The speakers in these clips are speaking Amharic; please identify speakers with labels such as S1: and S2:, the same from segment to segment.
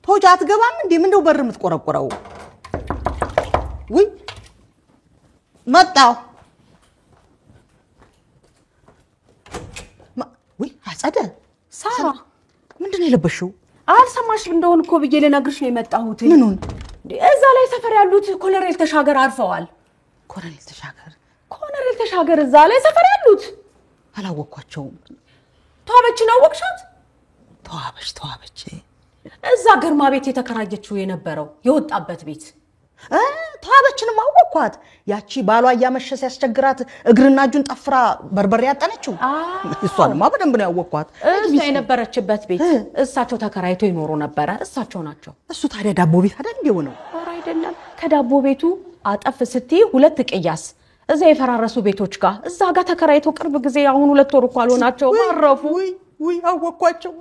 S1: ፎጃ አትገባም እንዴ ምንድነው በር የምትቆረቆረው ወይ መጣው ወይ አጸደ
S2: ሳራ
S1: ምንድነው የለበሽው
S2: አልሰማሽም እንደሆነ እኮ ብዬ ለነግርሽ ነው የመጣሁት
S1: ምኑን
S2: እዛ ላይ ሰፈር ያሉት ኮሎኔል ተሻገር አርፈዋል ኮሎኔል ተሻገር እዛ ላይ ሰፈር ያሉት
S1: አላወቅኳቸውም
S2: ተዋበች ነው ወቅሻት
S1: ተዋበች
S2: እዛ ግርማ ቤት የተከራየችው የነበረው የወጣበት ቤት
S1: ተዋበችንም አወቅኳት ያቺ ባሏ ያመሸስ ያስቸግራት እግርና እጁን ጠፍራ በርበሬ ያጠነችው እሷንማ በደንብ ነው ያወቅኳት
S2: እዛ የነበረችበት ቤት እሳቸው ተከራይቶ ይኖሩ ነበር እሳቸው ናቸው
S1: እሱ ታዲያ ዳቦ ቤት አይደል እንደው ነው
S2: ኧረ አይደለም ከዳቦ ቤቱ አጠፍ ስትይ ሁለት ቅያስ እዛ የፈራረሱ ቤቶች ጋር እዛ ጋር ተከራይቶ ቅርብ ጊዜ አሁን 2 ወር እንኳን ሆናቸው ማረፉ
S1: ወይ አወቅኳቸው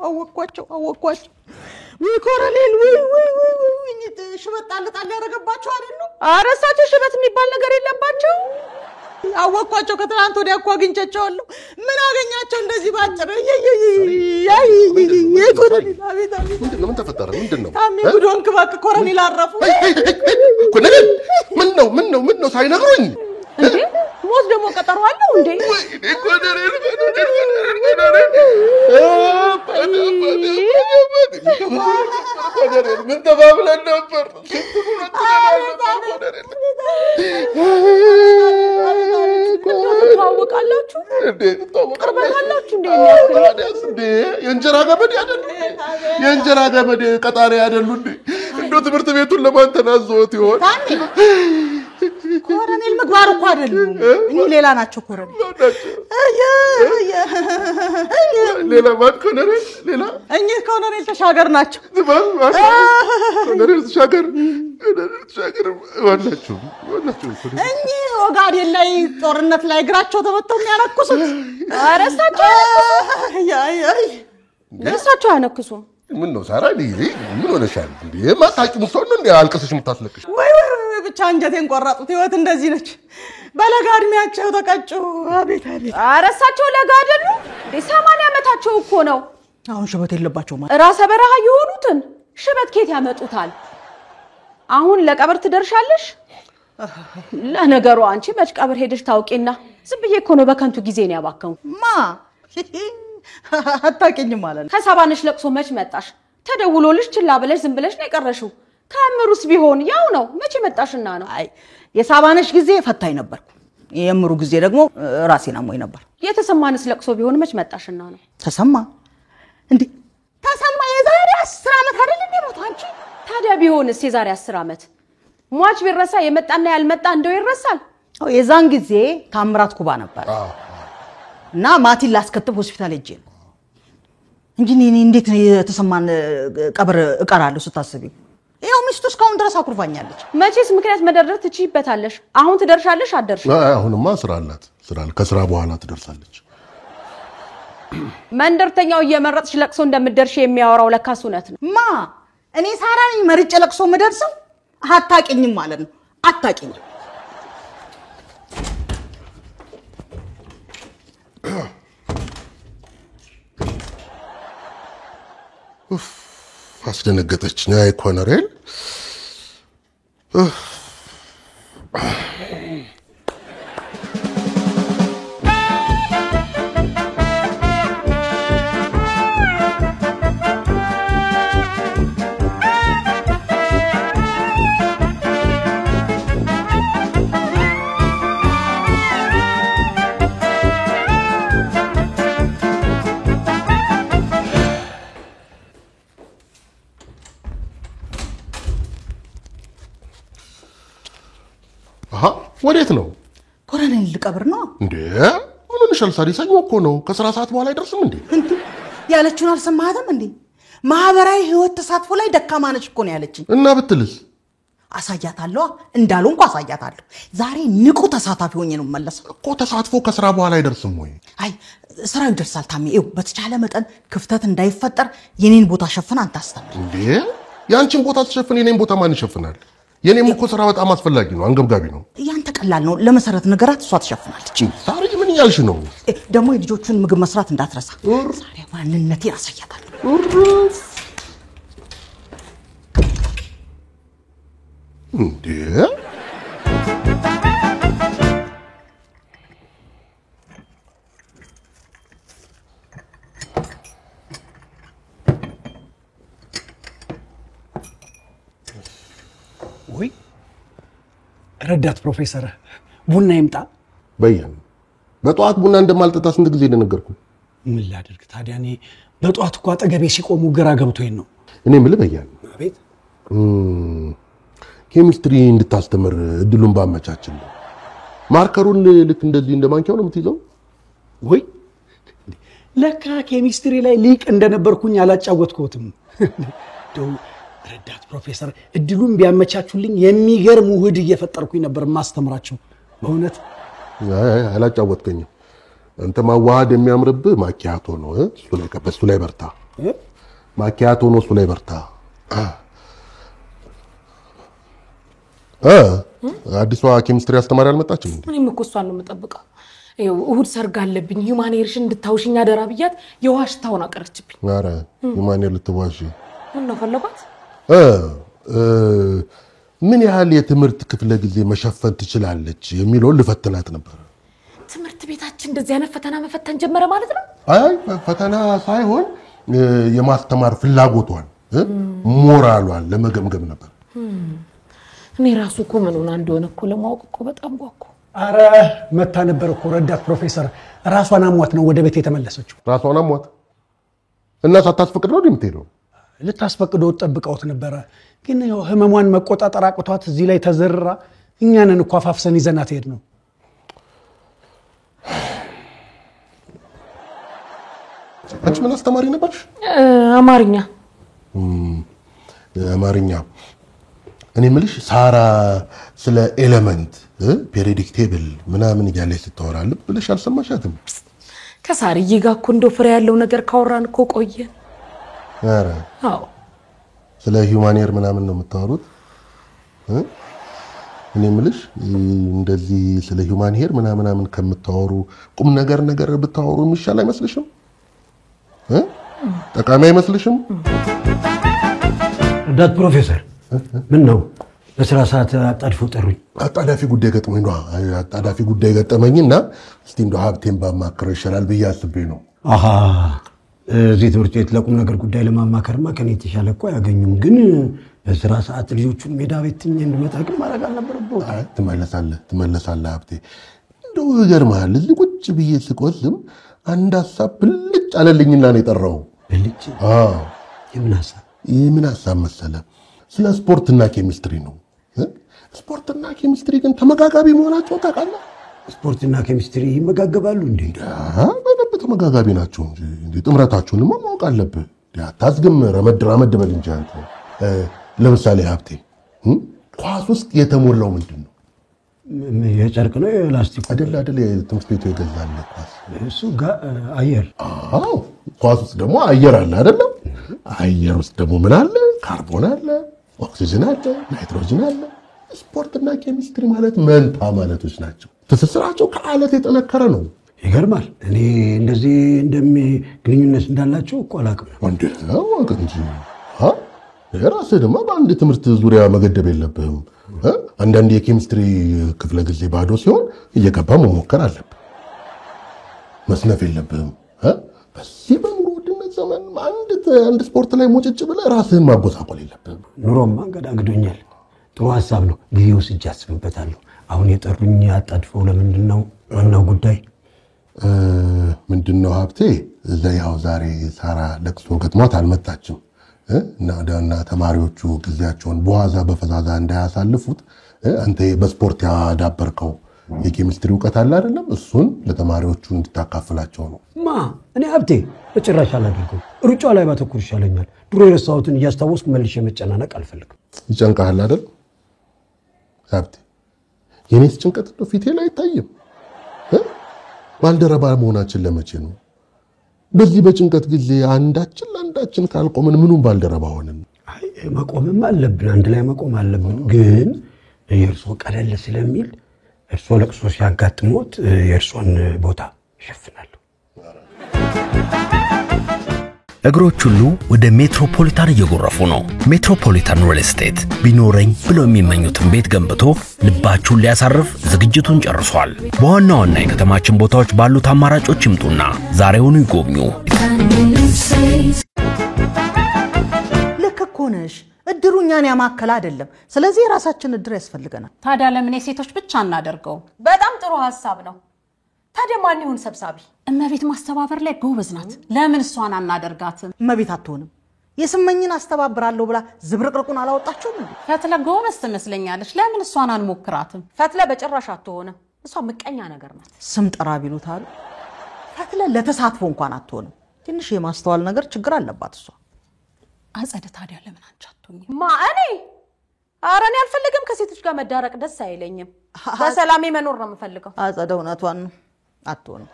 S1: ወይ ኮሎኔል ወይ ሽበት ጣል ያረጋባቸው አይደል
S2: ኧረ እሳቸው ሽበት የሚባል ነገር የለባቸው
S1: አወቅኳቸው ከትናንት ወዲያ እኮ አግኝቻቸዋለሁ ምን አገኛቸው እንደዚህ ባጭር ኮሎኔል አቤት
S3: ምን ተፈጠረ ምንድነው
S1: ታሚ ጉዶን ክባክ ኮሎኔል አረፉ
S3: ኮሎኔል ምን ነው ሳይነግሩኝ
S2: እንዴ ሞት ደግሞ ቀጠሮ አለው እንዴ
S3: ኮሎኔል ምን ተባብለን ነበር
S2: ታውቃላችሁ
S3: እንዴ
S2: ቀርበላችሁ
S3: እንዴ የእንጀራ ገመድ ቀጣሪ አይደሉ እንዴ እንደው ትምህርት ቤቱን ለማን ተናዘውት ይሆን
S1: ኮሎኔል ምግባር እኮ አይደሉም እኔ ሌላ ናቸው ኮሎኔል
S3: ሌላ ማን ኮሎኔል ሌላ
S1: እኔ ኮሎኔል ተሻገር ናቸው
S3: ኮሎኔል ተሻገር ወላችሁ
S1: እኔ ኦጋዴን ላይ ጦርነት ላይ እግራቸው ተመተው የሚያነክሱት
S2: ኧረ እሳቸው አያነክሱም
S3: ምን ነው ሳራ ምን ሆነሻል እንዴ ማታቂም ሰው ነው እንዴ አልቀሰሽ የምታስለቅሽ
S1: ወይ ብቻ አንጀቴን ቆራጡት ህይወት እንደዚህ ነች በለጋ እድሜያቸው ተቀጩ አቤት
S2: ኧረ እሳቸው ለጋ አይደሉ 80 ዓመታቸው እኮ ነው
S1: አሁን ሽበት የለባቸው ማለት
S2: ራሰ በረሃ የሆኑትን ሽበት ኬት ያመጡታል አሁን ለቀብር ትደርሻለሽ ለነገሩ አንቺ መች ቀብር ሄደሽ ታውቂና ዝም ብዬ እኮ ነው በከንቱ ጊዜ ነው ያባከንኩ
S1: አታውቂኝም ማለት ነው
S2: ከሰባነሽ ለቅሶ መች መጣሽ ተደውሎልሽ ችላ ብለሽ ዝም ብለሽ ነው የቀረሽው ካምሩስ ቢሆን ያው ነው መች መጣሽና ነው
S1: አይ የሳባነሽ ጊዜ ፈታኝ ነበርኩ የምሩ ጊዜ ደግሞ ራሴን አሞኝ ነበር
S2: የተሰማንስ ለቅሶ ቢሆን መች መጣሽና ነው
S1: ተሰማ የዛሬ 10 ዓመት አይደል እንዴ ሞት አንቺ
S2: ታዲያ ቢሆንስ የዛሬ 10 ዓመት ሟች ቢረሳ የመጣና ያልመጣ እንደው ይረሳል
S1: የዛን ጊዜ ታምራት ኩባ ነበር እና ማቲን ላስከትብ ሆስፒታል ሄጄ ነው እንጂ እኔ እንዴት የተሰማን ቀብር እቀራለሁ ስታስቢው ይሄው ሚስቱ እስካሁን ድረስ አኩርፋኛለች
S2: መቼስ ምክንያት መደረር ትችይበታለሽ አሁን ትደርሻለሽ አደርሽ
S3: አሁንማ ስራ አላት ከስራ በኋላ ትደርሳለች
S2: መንደርተኛው እየመረጥሽ ለቅሶ እንደምትደርሽ የሚያወራው ለካስ እውነት ነው
S1: እኔ ሳራን መርጬ ለቅሶ ምደርሰው አታቂኝም ማለት ነው አታቂኝም
S3: አስደነገጠችኝ አይ ኮሎኔል ወዴት ነው
S1: ኮሎኔል ልቀብር ነው
S3: እንዴ ምን ሆነሻል ሳሪ ሰኞ እኮ ነው ከስራ ሰዓት በኋላ አይደርስም እንዴ
S1: ያለችውን አልሰማህም እንዴ ማህበራዊ ህይወት ተሳትፎ ላይ ደካማ ነች እኮ ነው ያለችኝ
S3: እና ብትልስ
S1: አሳያታለሁ እንዳልሆንኩ አሳያታለሁ ዛሬ ንቁ ተሳታፊ ሆኜ ነው መለሰ
S3: እኮ ተሳትፎ ከስራ በኋላ አይደርስም ወይ
S1: አይ ስራው ይደርሳል ታሚ በተቻለ መጠን ክፍተት እንዳይፈጠር የኔን ቦታ ሸፍን አንተ አስተምር
S3: እንዴ ያንቺን ቦታ ተሸፍን የኔን ቦታ ማን ይሸፍናል የኔም እኮ ስራ በጣም አስፈላጊ ነው አንገብጋቢ ነው
S1: ያንተ ቀላል ነው ለመሰረት ነገራት እሷ ተሸፍናለች
S3: ሳሪ ምን ያልሽ ነው
S1: ደግሞ የልጆቹን ምግብ መስራት እንዳትረሳ ዛሬ ማንነቴን አሳያታለሁ
S3: እንዴ
S4: ወይ ረዳት ፕሮፌሰር ቡና ይምጣ
S3: በያን በጧት ቡና እንደማልጠጣ ስንት ጊዜ እንደነገርኩ
S4: ምን ላድርግ ታዲያ እኔ በጧት እኮ አጠገቤ ሲቆሙ ግራ ገብቶኝ ነው
S3: እኔ የምልህ በያን
S4: አቤት
S3: ኬሚስትሪ እንድታስተምር እድሉን ባመቻችልኝ ማርከሩን ልክ እንደዚህ እንደማንኪያው ነው የምትይዘው
S4: ወይ ለካ ኬሚስትሪ ላይ ሊቅ እንደነበርኩኝ አላጫወትኩትም ደው ረዳት ፕሮፌሰር እድሉን ቢያመቻቹልኝ የሚገርም ውህድ እየፈጠርኩኝ ነበር ማስተምራቸው በእውነት
S3: አላጫወትከኝም አንተ ማዋሃድ የሚያምርብህ ማኪያቶ ነው እሱ ላይ በርታ ማኪያቶ ነው እሱ ላይ በርታ አዲሷ ኬሚስትሪ አስተማሪ አልመጣችም እንዴ
S5: እኔም እኮ እሷን ነው የምጠብቀው እሁድ ሰርግ አለብኝ ሂውማኔርሽን እንድታውሽኝ አደራ ብያት የዋሽታውን አቀረችብኝ
S3: ኧረ ሂውማኔር ልትዋሽ
S5: ምን ነው ፈለጓት
S3: ምን ያህል የትምህርት ክፍለ ጊዜ መሸፈን ትችላለች የሚለው ልፈትናት ነበር
S5: ትምህርት ቤታችን እንደዚህ አይነት ፈተና መፈተን ጀመረ ማለት ነው
S3: አይ ፈተና ሳይሆን የማስተማር ፍላጎቷን ሞራሏን ለመገምገም ነበር
S5: እኔ ራሱ እኮ ምን ሆነ እንደሆነ እኮ ለማወቅ እኮ በጣም ጓጓ
S4: አረ መታ ነበር እኮ ረዳት ፕሮፌሰር ራሷን አሟት ነው ወደ ቤት የተመለሰችው
S3: ራሷን አሟት እና ሳታስፈቅድ ነው የምትሄደው
S4: ልታስፈቅደው ተጠብቀውት ነበር ግን ያው ህመሟን መቆጣጠር አቅቷት እዚህ ላይ ተዘርራ እኛንን እኮ አፋፍሰን ይዘናት ሄድ ነው
S3: አንቺ ምን አስተማሪ ነበርሽ አማርኛ እኔ ምልሽ ሳራ ስለ ኤሌመንት ፔሪዮዲክ ቴብል ምናምን እያለች ስትወራል ብለሽ አልሰማሻትም
S5: ከሳርዬ ጋር እኮ እንደው ፍሬ ያለው ነገር ካወራን እኮ ቆየ
S3: አረ
S5: አዎ
S3: ስለ ሂውማኔር ምናምን ነው የምታወሩት እኔ ምልሽ እንደዚህ ስለ ሂውማኔር ምናምን ከምታወሩ ቁም ነገር ብታወሩ የሚሻል አይመስልሽም ጠቃሚ አይመስልሽም
S6: ረዳት ፕሮፌሰር ምን ነው በስራ ሰዓት አጣድፎ ጠሩኝ
S3: አጣዳፊ ጉዳይ ገጠመኝና እስቲ እንደው ሀብቴን ባማክረው ይሻላል ብዬ አስቤ ነው
S6: አሃ እዚህ ትምህርት ቤት ለቁም ነገር ጉዳይ ለማማከርማ ከኔ የተሻለ እኮ አያገኙም ግን በስራ ሰዓት ልጆቹን ሜዳ ቤት ትኜ እንድመጣ ግን ማድረግ አልነበረብህ
S3: አይ ትመለሳለህ ሀብቴ እንደው ይገርምሃል እዚህ ቁጭ ብዬ ስቆዝም አንድ ሐሳብ ብልጭ አለልኝና ነው የጠራው
S6: ብልጭ
S3: የምን ሐሳብ መሰለህ ስለ ስፖርትና ኬሚስትሪ ነው ስፖርትና ኬሚስትሪ ግን ተመጋጋቢ መሆናቸው ታውቃለህ
S6: ስፖርትና ኬሚስትሪ ይመጋገባሉ እንዴ
S3: በደንብ ተመጋጋቢ ናቸው እንጂ ጥምረታቸውንማ ማወቅ አለብህ አታዝግም ረመድ በል እንጂ አንተ ለምሳሌ ሀብቴ ኳስ ውስጥ የተሞላው ምንድን ነው
S6: የጨርቅ ነው የላስቲክ
S3: አይደል የትምህርት ቤቱ የገዛልህ ኳስ
S6: እሱ አየር
S3: አዎ ኳስ ውስጥ ደግሞ አየር አለ አይደለም አየር ውስጥ ደግሞ ምን አለ ካርቦን አለ ኦክሲጅን አለ ናይትሮጅን አለ ስፖርትና ኬሚስትሪ ማለት መንታ ማለቶች ናቸው ትስስራቸው ከአለት የጠነከረ ነው
S6: ይገርማል እኔ እንደዚህ ግንኙነት እንዳላቸው እኮ አላውቅም
S3: ወንድነው እንጂ የራስህ ደግሞ በአንድ ትምህርት ዙሪያ መገደብ የለብህም አንዳንድ የኬሚስትሪ ክፍለ ጊዜ ባዶ ሲሆን እየገባ መሞከር አለብህ መስነፍ የለብህም በዚህ በኑሮ ውድነት ዘመን አንድ ስፖርት ላይ ሞጭጭ ብለህ ራስህን ማጎሳቆል የለብህም
S6: ኑሮማ አንገዳግዶኛል ጥሩ ሐሳብ ነው ጊዜ ወስጄ አስብበታለሁ አሁን የጠሩኝ አጣድፈው ለምንድን ነው ዋናው ጉዳይ
S3: ምንድነው ሀብቴ ያው ዛሬ ሳራ ለቅሶ ገጥሟት አልመጣችም እና ተማሪዎቹ ጊዜያቸውን በዋዛ በፈዛዛ እንዳያሳልፉት አንተ በስፖርት ያዳበርከው የኬሚስትሪ ዕውቀት አለ አይደለም እሱን ለተማሪዎቹ እንድታካፍላቸው ነው
S6: እኔ ሀብቴ በጭራሽ አላደርገው ሩጫው ላይ ባተኩር ይሻለኛል ድሮ የረሳሁትን እያስታወስኩ መልሼ መጨናነቅ አልፈልግም
S3: ይጨንቃል አይደል ሀብቴ የኔስ ጭንቀት ነው ፊቴ ላይ አይታይም ባልደረባ መሆናችን ለመቼ ነው በዚህ በጭንቀት ጊዜ አንዳችን ካልቆምን ምኑን ባልደረባ ሆነን
S6: አይ መቆምም አለብን አንድ ላይ መቆም አለብን ግን የእርሶ ቀለል ስለሚል እርሶ ለቅሶ ሲያጋጥሞት የእርሶን ቦታ ይሸፍናሉ
S7: እግሮች ሁሉ ወደ ሜትሮፖሊታን እየጎረፉ ነው። ሜትሮፖሊታን ሪል ስቴት ቢኖረኝ ብለው የሚመኙትን ቤት ገንብቶ ልባችሁን ሊያሳርፍ ዝግጅቱን ጨርሷል። በዋና ዋና የከተማችን ቦታዎች ባሉት አማራጮች ይምጡና ዛሬውኑ ይጎብኙ።
S1: ልክ እኮ ነሽ። እድሩ እኛን ያማከለ አይደለም። ስለዚህ የራሳችን እድር ያስፈልገናል።
S2: ታዲያ ለምን የሴቶች ብቻ እናደርገው? በጣም ጥሩ ሐሳብ ነው። ታዲያ ማን ይሁን ሰብሳቢ? እመቤት ማስተባበር ላይ ጎበዝ ናት። ለምን እሷን አናደርጋትም?
S1: እመቤት አትሆንም። የስመኝን አስተባብራለሁ ብላ ዝብርቅርቁን አላወጣችውም እንዴ?
S2: ፈትለ ጎበዝ ትመስለኛለች። ለምን እሷን አንሞክራትም? ፈትለ በጭራሽ አትሆንም። እሷ ምቀኛ ነገር ናት።
S1: ስም ጠራ ቢሉታል። ፈትለ ለተሳትፎ እንኳን አትሆንም። ትንሽ የማስተዋል ነገር ችግር አለባት እሷ።
S2: አጸደ ታዲያ ለምን አንቺ አትሆኚ? እኔ ኧረ እኔ አልፈልግም። ከሴቶች ጋር መዳረቅ ደስ አይለኝም። በሰላም መኖር ነው የምፈልገው።
S1: አጸደ እውነቷን ነው። አትሆንም።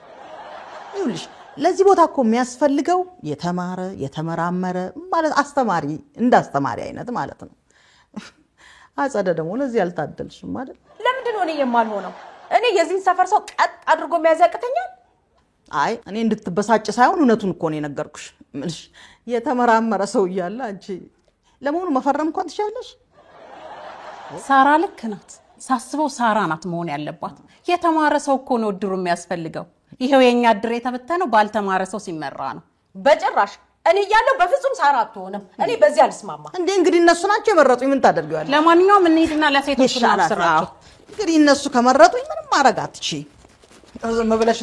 S1: ይኸውልሽ ለዚህ ቦታ እኮ የሚያስፈልገው የተማረ የተመራመረ ማለት አስተማሪ እንዳስተማሪ አይነት ማለት ነው። አጸደ ደግሞ ለዚህ ያልታደልሽም ማለት
S2: ለምንድን ነው እኔ የማልሆነው? እኔ የዚህን ሰፈር ሰው ቀጥ አድርጎ የሚያዘቅተኛል?
S1: አይ እኔ እንድትበሳጭ ሳይሆን እውነቱን እኮ ነው የነገርኩሽ። ምንሽ የተመራመረ ሰው እያለ አንቺ ለመሆኑ መፈረም እንኳን ትችያለሽ?
S2: ሳራ ልክ ናት። ሳስበው ሳራ ናት መሆን ያለባት። የተማረ ሰው እኮ ነው እድሩ የሚያስፈልገው። ይሄው የኛ እድር የተበተነው ባልተማረ ሰው ሲመራ ነው። በጭራሽ እኔ ያለው በፍጹም ሳራ አትሆንም። እኔ በዚህ አልስማማ።
S1: እንዴ እንግዲህ እነሱ ናቸው የመረጡኝ። ምን ታደርጊዋለሽ?
S2: ለማንኛውም እንሂድና ለሴቶች እናስራቸው።
S1: እንግዲህ እነሱ ከመረጡኝ ምንም ማድረግ አትችይ። ዝም ብለሽ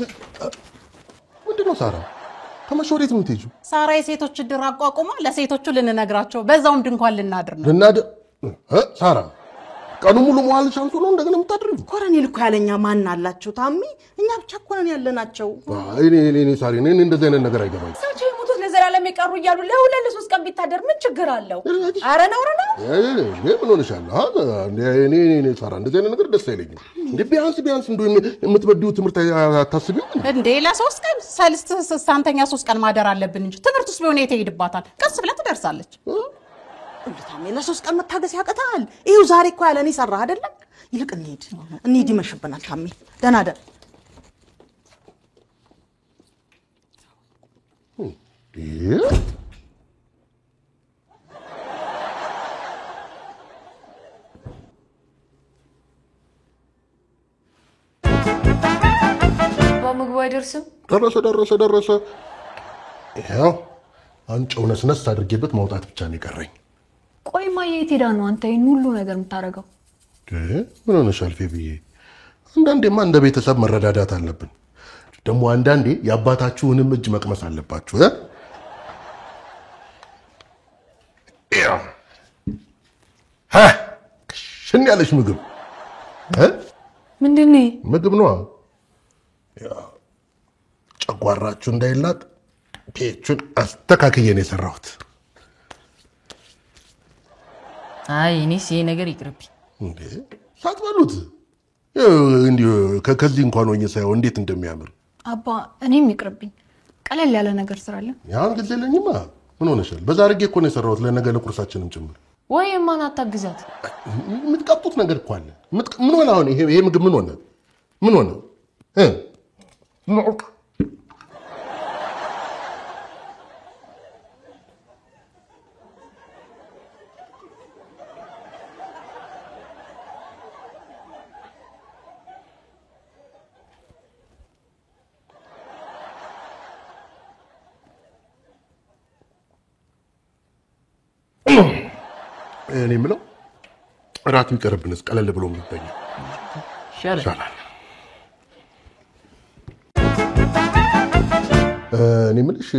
S3: ምንድነው ሳራ? ከመቼ ወዴት ነው የምትሄጂው?
S2: ሳራ የሴቶች እድር አቋቁማ ለሴቶቹ ልንነግራቸው በዛውም ድንኳን ልናድር ነው።
S3: ሳራ ቀኑ ሙሉ መዋል ቻንሱ ነው እንደገና የምታድሪው?
S1: ኮረኔል እኮ ያለኛ ማን አላቸው ታሚ? እኛ ብቻ እኮ ነን ያለናቸው።
S3: እኔ ሳሪ እኔ እንደዚህ አይነት ነገር አይገባኝ።
S2: ሰዎች ይሞቱት ለዘላለም ይቀሩ እያሉ ለሁለት ለሶስት ቀን ቢታደር ምን ችግር አለው? አረ ነው
S3: ምን ሆነሻል? እኔ ሳራ እንደዚህ አይነት ነገር ደስ አይለኝም። እንዴ ቢያንስ እንደው የምትበዲው ትምህርት አታስቢው
S2: እንዴ? ለሶስት ቀን ሰልስት ሳንተኛ 3 ቀን ማደር አለብን እንጂ ትምህርቱስ ቢሆን የት ይሄድባታል? ቀስ ብላ ትደርሳለች።
S1: እንዴታም ለሶስት ቀን መታገስ ያቀታል። ይሄው ዛሬ እኮ ያለኔ ሰራ አይደለም። ይልቅ እንሂድ ይመሽብናል። ታሚ ደህና ደር
S5: በምግቡ አይደርስም።
S3: ደረሰ። ይሄው አንቺው ነስነስ አድርጌበት ማውጣት ብቻ ነው የቀረኝ።
S5: ቆይማ የት ሄዳ ነው አንተ ይሄን ሁሉ ነገር የምታረገው?
S3: ምን ሆነሻል ፌብዬ? አንዳንዴማ እንደ ቤተሰብ መረዳዳት አለብን። ደግሞ አንዳንዴ የአባታችሁንም እጅ መቅመስ አለባችሁ። ሽን ያለሽ ምግብ
S5: ምንድን ነው?
S3: ምግብ ነው። ጨጓራችሁ እንዳይላጥ ፔቹን አስተካክዬ ነው የሰራሁት።
S5: አይ እኔስ ይሄ ነገር ይቅርብኝ።
S3: እንዴ ሳትበሉት እንዴ ከዚህ እንኳን ሆኜ ሳይሆን እንዴት እንደሚያምር
S5: አባ እኔም ይቅርብኝ። ቀለል ያለ ነገር ስራለን።
S3: ያን ጊዜ ለኝማ ምን ሆነሻል? በዛ አድርጌ እኮ ነው የሰራሁት ለነገ ለቁርሳችንም ጭምር።
S5: ወይ ማን አታግዛት?
S3: የምትቀጡት ነገር እኮ አለ። ምን ሆነ አሁን? ይሄ ምግብ ምን ሆነ? እኔ የምለው እራቱ ይቀርብንስ ቀለል ብሎ ምንተኛ ይሻላል። እኔ የምልሽ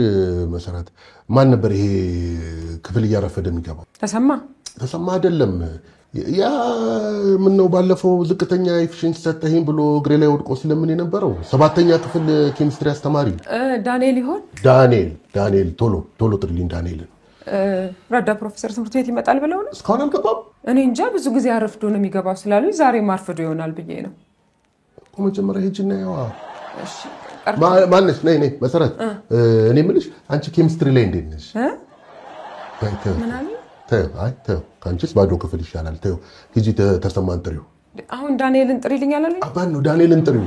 S3: መሰረት ማን ነበር ይሄ ክፍል እያረፈደ የሚገባው? ተሰማ አይደለም? ያ ምን ነው ባለፈው ዝቅተኛ ኤፊሽንሲ ሰጠኸኝ ብሎ እግሬ ላይ ወድቆ ስለምን የነበረው 7ኛ ክፍል ኬሚስትሪ አስተማሪ
S8: ዳንኤል ይሆን?
S3: ዳንኤል ቶሎ ጥሪልኝ ዳንኤልን።
S8: ረዳ ፕሮፌሰር ትምህርት ቤት ይመጣል ብለው ነው?
S3: እስካሁን አልገባም።
S8: እኔ እንጃ ብዙ ጊዜ አረፍዶ ነው የሚገባው ስላሉ ዛሬ ማርፈዶ ይሆናል ብዬ ነው።
S3: መጀመሪያ ሂጂና ያዋ ማነሽ? ነይ መሰረት። እኔ የምልሽ አንቺ ኬሚስትሪ ላይ እንዴት ነሽ?
S8: ምን አለ?
S3: ተው ከአንቺስ ባዶ ክፍል ይሻላል። ተው ሂጂ ተሰማን ጥሪው።
S8: አሁን ዳንኤልን ጥሪልኝ አላለኝ?
S3: አባን ነው ዳንኤልን ጥሪው።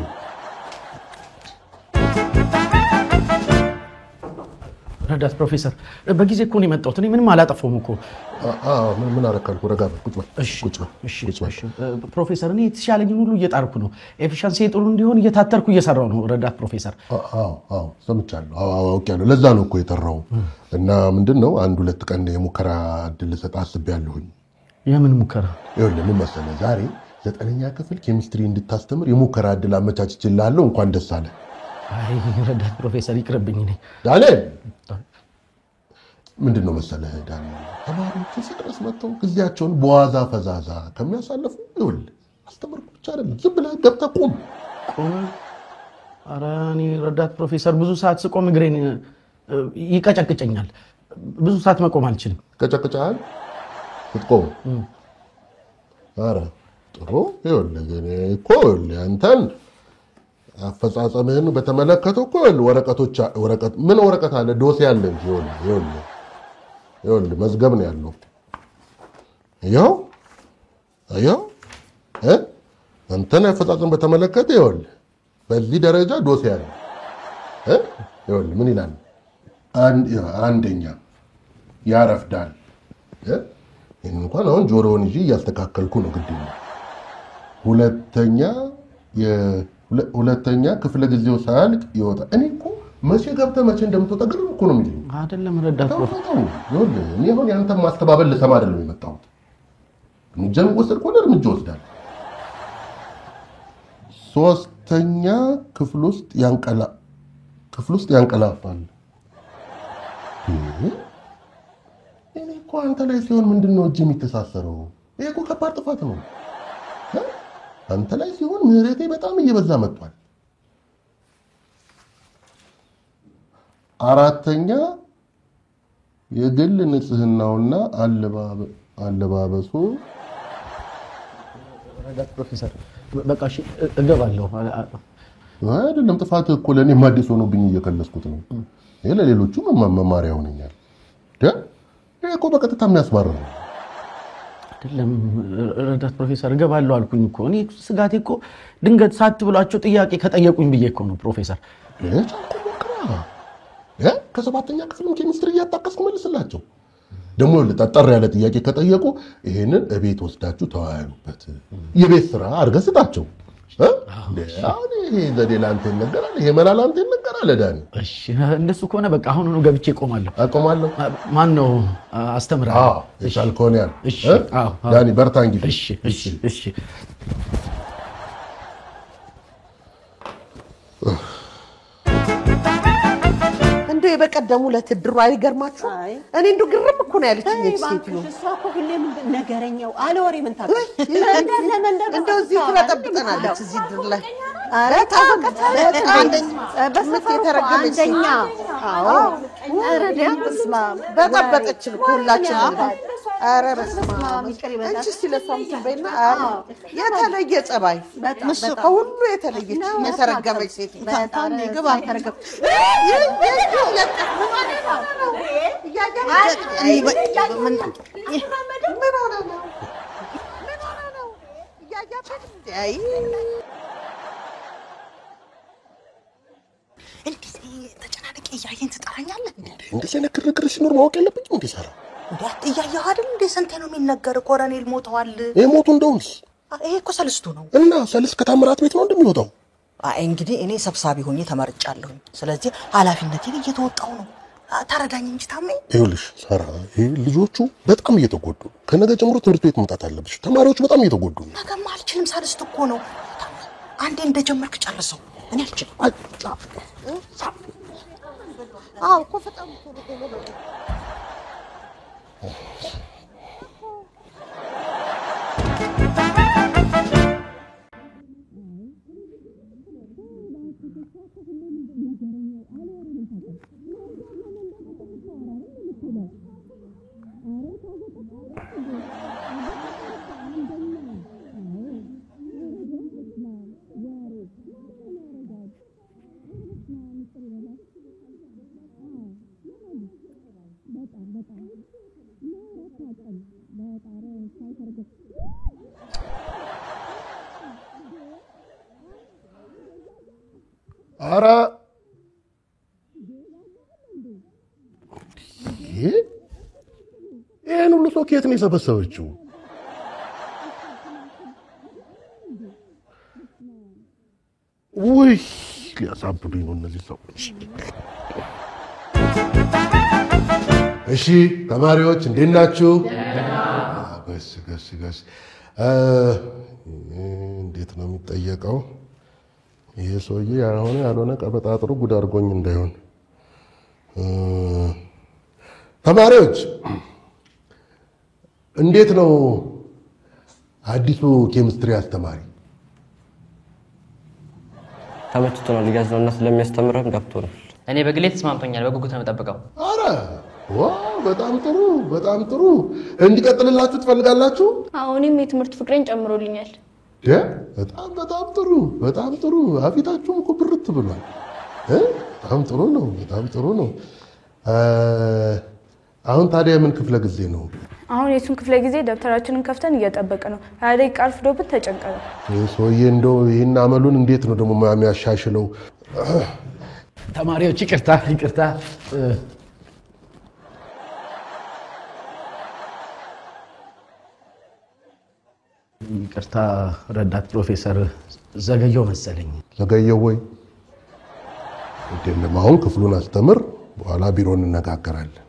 S9: ረዳት ፕሮፌሰር በጊዜ እኮ ነው የመጣሁት። እኔ ምንም አላጠፋሁም እኮ።
S3: ምን አረካልኩ? ረጋ በል ቁጭ በል።
S9: እሺ ፕሮፌሰር፣ እኔ የተሻለኝን ሁሉ እየጣርኩ ነው። ኤፊሻንሲ ጥሩ እንዲሆን እየታተርኩ እየሰራው ነው ረዳት ፕሮፌሰር።
S3: ሰምቻለሁ፣ አውቄያለሁ። ለዛ ነው እኮ የጠራው። እና ምንድነው 1-2 ቀን የሙከራ እድል ልሰጥ አስቤያለሁኝ።
S9: የምን ሙከራ?
S3: ይኸውልህ ምን መሰለህ፣ ዛሬ 9ኛ ክፍል ኬሚስትሪ እንድታስተምር የሙከራ እድል አመቻችቼልሃለሁ። እንኳን ደስ አለ።
S9: አይ ረዳት ፕሮፌሰር ይቅርብኝ። እኔ
S3: ዳንኤል ምንድነው መሰለህ ዳንኤል፣ ተማሪዎቹ ስድረስ መጥተው ጊዜያቸውን በዋዛ ፈዛዛ ከሚያሳልፉ ይኸውልህ አስተምርኩ ብቻ አይደለም፣ ዝም ብለህ ገብተህ ቁም።
S9: ኧረ እኔ ረዳት ፕሮፌሰር ብዙ ሰዓት ስቆም እግሬን ይቀጨቅጨኛል። ብዙ ሰዓት መቆም አልችልም።
S3: ይቀጨቅጫል ስትቆም? ኧረ ጥሩ። ይኸውልህ ግን እኮ አንተን አፈጻጸምህን በተመለከተ እኮ ወረቀት ምን ወረቀት አለ? ዶሴ አለ እንጂ ይኸውልህ መዝገብ ነው ያለው። ይኸው አንተን አፈጻጸም በተመለከተ ይኸውልህ በዚህ ደረጃ ዶሴ አለ። ይኸውልህ ምን ይላል? አንደኛ ያረፍዳል። ይሄን እንኳን አሁን ጆሮውን ይዤ እያስተካከልኩ ነው፣ ግድ ነው። ሁለተኛ ክፍለ ጊዜው ሳያልቅ ይወጣል። እኔ እኮ መቼ ገብተህ መቼ እንደምትወጣ ግርም እኮ ነው የሚለኝ።
S9: አይደለም ረዳት ፕሮፌሰር፣
S3: እኔ አሁን ያንተን ማስተባበል ልሰማ አይደለም የመጣሁት። እርምጃ የሚወሰድ ከሆነ እርምጃ ወስዳል። 3ኛ ክፍል ውስጥ ያንቀላፋል። እኔ እኮ አንተ ላይ ሲሆን ምንድነው እጅ የሚተሳሰረው? ይሄ እኮ ከባድ ጥፋት ነው። አንተ ላይ ሲሆን ምህረቴ በጣም እየበዛ መጥቷል። 4ኛ የግል ንጽህናውና አለባበሱ።
S9: ረዳት ፕሮፌሰር በቃ እሺ እገባለሁ።
S3: አይደለም ጥፋት እኮ ለእኔ ማዲስ ሆኖብኝ እየከለስኩት ነው። ይሄ ለሌሎቹ መማሪያ ሆነኛል። ይሄ እኮ በቀጥታ የሚያስማርር ነው።
S9: አይደለም ረዳት ፕሮፌሰር እገባለሁ አልኩኝ እኮ። እኔ ስጋቴ እኮ ድንገት ሳት ብሏቸው ጥያቄ ከጠየቁኝ ብዬ እኮ ነው ፕሮፌሰር።
S3: ከ7ኛ ክፍልም ኬሚስትሪ እያጣቀስኩ መልስላቸው። ደግሞ ጠጠር ያለ ጥያቄ ከጠየቁ ይሄንን እቤት ወስዳችሁ ተወያዩበት፣ የቤት ስራ አድርገህ ስጣቸው። ይሄ ዘዴ ለአንተ ይነገራል፣ ይሄ መላ ለአንተ ይነገራል። ዳኒ
S9: እሺ እንደሱ ከሆነ በቃ አሁኑኑ ገብቼ እቆማለሁ። ማን ነው አስተምራለሁ?
S3: የቻልከውን ያህል።
S9: እሺ
S3: ዳኒ በርታ እንግዲህ።
S9: እሺ
S10: እንደው የበቀደሙ ለትድሩ አይገርማችሁ? እኔ እንደው ግርም እኮ ነው ያለችኝ ሴትዮ።
S11: እሷ እኮ ሁሌ ምንድን ነገረኛው አለ ወሬ ምን ታውቃለህ?
S10: እንደው እዚህ ትበጠብጠናለች እዚህ ድር ላይ።
S11: ኧረ አንደኛ ኧረ በስመ አብ
S10: በጠበጠችን እኮ ሁላችንም። ኧረ በስመ አብ አንቺ እስኪ ለእሷ እንትን በይና። የተለየ ጸባይ ከሁሉ የተለየች የተረገመች ሴት ግባ
S1: ተጨናንቄ እያየኝ ትጠራኛለህ?
S3: እንደዚህ አይነት ግርግር ሲኖር ማወቅ ያለብኝ እንዴ ሰራ
S1: እያየህ አይደል እንዴ? ስንቴ ነው የሚነገር? ኮሎኔል ሞተዋል።
S3: የሞቱ እንደውስ
S1: ይሄ እኮ ሰልስቱ ነው።
S3: እና ሰልስት ከታምራት ቤት ነው እንደሚወጣው።
S1: እንግዲህ እኔ ሰብሳቢ ሆኜ ተመርጫለሁኝ። ስለዚህ ኃላፊነቴን እየተወጣሁ ነው። ታረዳኝ እንጂ ታመኝ።
S3: ይኸውልሽ ሳራ፣ ልጆቹ በጣም እየተጎዱ፣ ከነገ ጀምሮ ትምህርት ቤት መምጣት አለብሽ። ተማሪዎቹ በጣም እየተጎዱ ነው።
S1: ነገማ አልችልም። ሰልስት እኮ ነው። አንዴ እንደጀመርክ ጨርሰው። እኔ አልችልም።
S10: እኮ በጣም
S3: ኧረ ይሄን ሁሉ ሰው ከየት ነው የሰበሰበችው? ውይ ሊያሳብዱኝ ነው እነዚህ ሰዎች። እሺ ተማሪዎች እንዴት ናችሁ? ገስ እንዴት ነው የሚጠየቀው? ይሄ ሰውዬ ያልሆነ ቀበጣጥሩ ጉድ አድርጎኝ እንዳይሆን። ተማሪዎች እንዴት ነው አዲሱ ኬሚስትሪ አስተማሪ?
S12: ተመችቶናል። ሊጋዝነውና ስለሚያስተምረን ገብቶናል።
S13: እኔ በግሌ ተስማምቶኛል። በጉጉት ነው የምጠብቀው።
S3: አረ ዋው በጣም ጥሩ። እንዲቀጥልላችሁ ትፈልጋላችሁ?
S14: አሁንም የትምህርት ፍቅሬን ጨምሮልኛል። በጣም ጥሩ። አፊታችሁም እኮ ብርት ብሏል። በጣም ጥሩ ነው። አሁን ታዲያ ምን ክፍለ ጊዜ ነው? አሁን የሱን ክፍለ ጊዜ ደብተራችንን ከፍተን እየጠበቀ ነው። 20 ደቂቃ አርፍዶብን ተጨንቀናል።
S3: ይህ ሰውዬ እንደው ይህን አመሉን እንዴት ነው ደግሞ የሚያሻሽለው?
S9: ተማሪዎች ይቅርታ ረዳት ፕሮፌሰር ዘገየው መሰለኝ።
S3: ዘገየው ወይ? እንደለም አሁን ክፍሉን አስተምር፣ በኋላ ቢሮ እንነጋገራለን።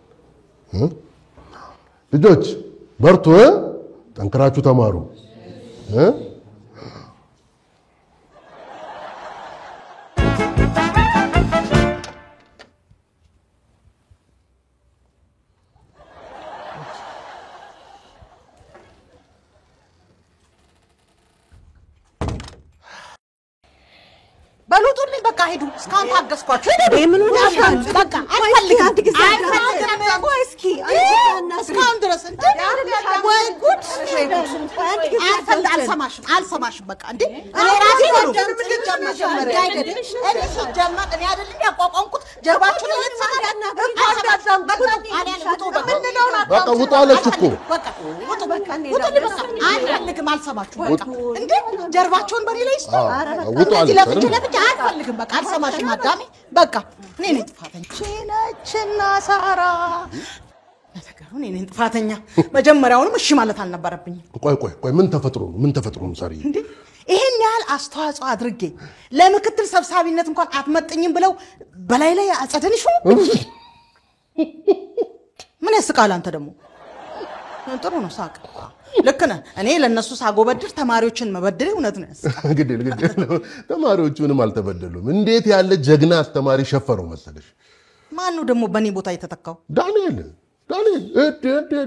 S3: ልጆች በርቱ፣ ጠንክራችሁ ተማሩ።
S1: በሉጡልኝ በቃ ሄዱ። እስካሁን ታገስኳችሁ። ምን ሆነሻል? በቃ አልፈልግም። እስኪ እስካሁን ድረስ እንዴ ወይ ጉድ! አልሰማሽም። በቃ እንዴ እኔ ራሴ ነው እኔ አይደለም ያቋቋምኩት። ጀርባችሁ ላይ
S3: በቃ ውጡ አለች እኮ።
S1: አልፈልግም። አልሰማችሁም። በቃ እንዴ ጀርባቸውን በኔ ላይ ይስጡ።
S3: ውጡ አለች።
S1: አልፈልግም። በቃ አልሰማሽም። አዳሜ በቃ እኔ ነኝ ጥፋተኛ። ነችና ሳራ ለተገሩ እኔ ነኝ ጥፋተኛ። መጀመሪያውንም እሺ ማለት አልነበረብኝም።
S3: ቆይ ምን ተፈጥሮ ነው ሳሪ?
S1: እንዴ ይሄን ያህል አስተዋጽኦ አድርጌ ለምክትል ሰብሳቢነት እንኳን አትመጥኝም ብለው በላይ ላይ አጸደንሹ። ምን ያስቃል? አንተ ደግሞ ጥሩ ነው ሳቅ። ልክ ነህ። እኔ ለነሱ ሳጎበድር ተማሪዎችን መበደል እውነት ነው ያስቃል።
S3: ግዴል ተማሪዎቹ ምንም አልተበደሉም። እንዴት ያለ ጀግና አስተማሪ ሸፈረው መሰለሽ?
S1: ማን ነው ደግሞ በእኔ ቦታ የተተካው?
S3: ዳንኤል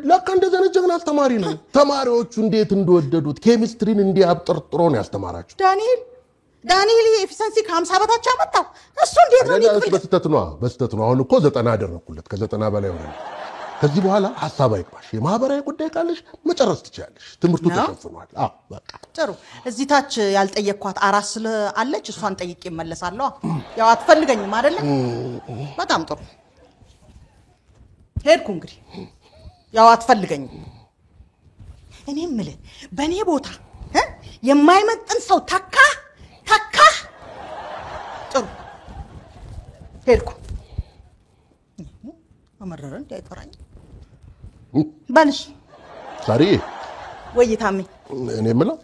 S3: ለካ እንደዚህ አይነት ጀግና አስተማሪ ነው። ተማሪዎቹ እንዴት እንደወደዱት ኬሚስትሪን እንዲያብጠርጥሮ ነው ያስተማራቸው። ዳንኤል ኤፊሸንሲ ከ50 በታች አመጣው። እሱ እንዴት ነው? በስተት ነው። አሁን እኮ 90 አደረኩለት። ከ90 በላይ ሆነ። ከዚህ በኋላ ሐሳብ አይቅባሽ። የማህበራዊ ጉዳይ ካለሽ መጨረስ ትችያለሽ። ትምህርቱ ተሸፍኗል። በቃ
S1: ጥሩ። እዚህ ታች ያልጠየቅኳት አራስ አለች። እሷን ጠይቄ እመለሳለሁ። ያው አትፈልገኝም አይደለ? በጣም ጥሩ። ሄድኩ እንግዲህ። ያው አትፈልገኝም። እኔ የምልህ በእኔ ቦታ የማይመጥን ሰው ተካ። ጥሩ ሄድኩ። አመረረ እንዳይጠራኝ ባልሽ
S3: ሳሪ
S1: ወይ ታሜ።
S3: እኔ የምለው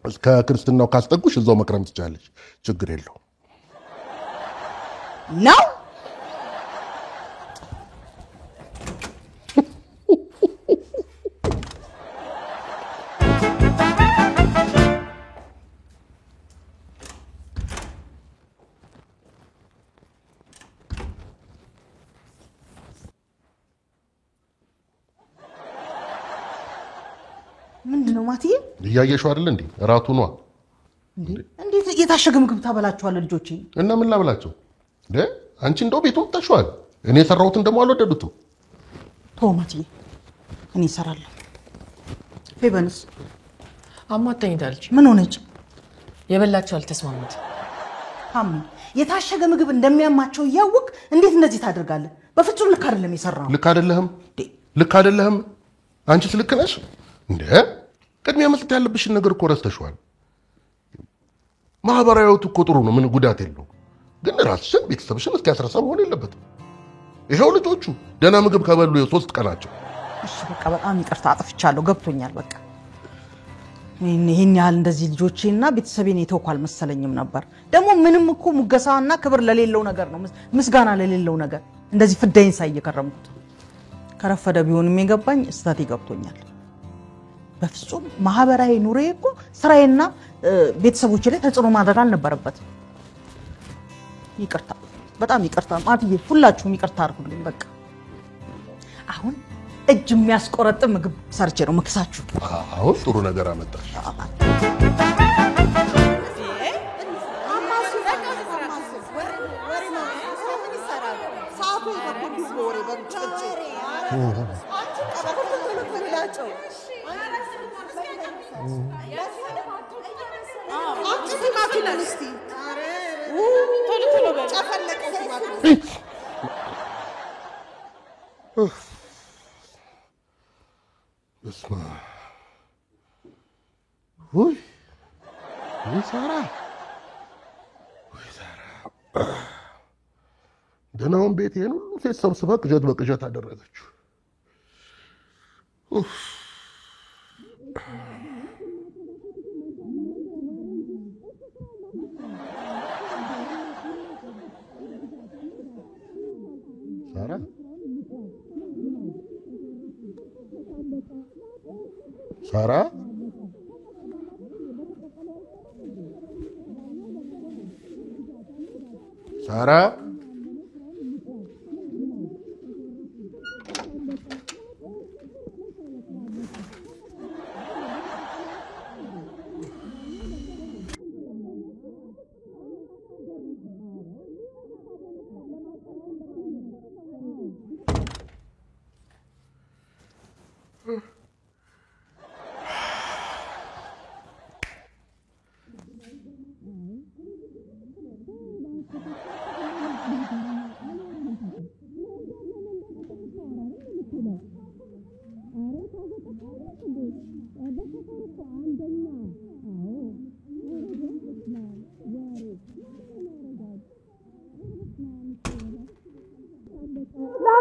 S3: እስከ ክርስትናው ካስጠጉሽ እዛው መክረም ትችላለሽ። ችግር የለውም
S1: ነው። ምንድነው ማቲዬ?
S3: እያየሽው አይደል እንዴ? እራቱ ነው
S1: እንዴ? እንዴት የታሸገ ምግብ ታበላችኋለህ ልጆቼ?
S3: እና ምን ላበላቸው እንዴ? አንቺ እንደው ቤቱን ተሽዋል። እኔ ሰራሁትን ደግሞ አልወደዱትም።
S1: ተው ማቲዬ፣ እኔ እሰራለሁ። ፌበንስ
S5: አማታኝታለች።
S1: ምን ሆነች?
S5: የበላቸው አልተስማሙት።
S1: ታም የታሸገ ምግብ እንደሚያማቸው እያወቅ እንዴት እንደዚህ ታደርጋለህ? በፍጹም ልክ አይደለም የሰራው።
S3: ልክ አይደለህም። አንቺስ ልክ ነሽ እንዴ? ቅድሚያ መስጠት ያለብሽን ነገር እኮ ረስተሽዋል። ማህበራዊ ህይወቱ እኮ ጥሩ ነው፣ ምን ጉዳት የለውም። ግን ራስሽን ቤተሰብሽን እስኪያስረሳ መሆን የለበትም። ይሄው ልጆቹ ደህና ምግብ ከበሉ የ3 ቀናቸው።
S1: እሺ በቃ በጣም ይቅርታ አጥፍቻለሁ፣ ገብቶኛል። በቃ ይሄን ያህል እንደዚህ ልጆቼና ቤተሰቤን የተውኩ አልመሰለኝም ነበር። ደግሞ ምንም እኮ ሙገሳና ክብር ለሌለው ነገር ነው፣ ምስጋና ለሌለው ነገር እንደዚህ ፍዳይን ሳይከረምኩት ከረፈደ ቢሆንም የገባኝ ስህተቴ ገብቶኛል። በፍጹም ማህበራዊ ኑሬ እኮ ስራዬና ቤተሰቦቼ ላይ ተጽዕኖ ማድረግ አልነበረበትም። ይቅርታ፣ በጣም ይቅርታ ማትዬ፣ ሁላችሁም ይቅርታ አድርጉልኝ። በቃ አሁን እጅ የሚያስቆረጥም ምግብ ሰርቼ ነው መክሳችሁ።
S3: አሁን ጥሩ ነገር አመጣሽ። اسمع وي سارة دناهم بيتين وفي السبسبة قجت بقجت አደረገች سارة سارة سارة
S11: لا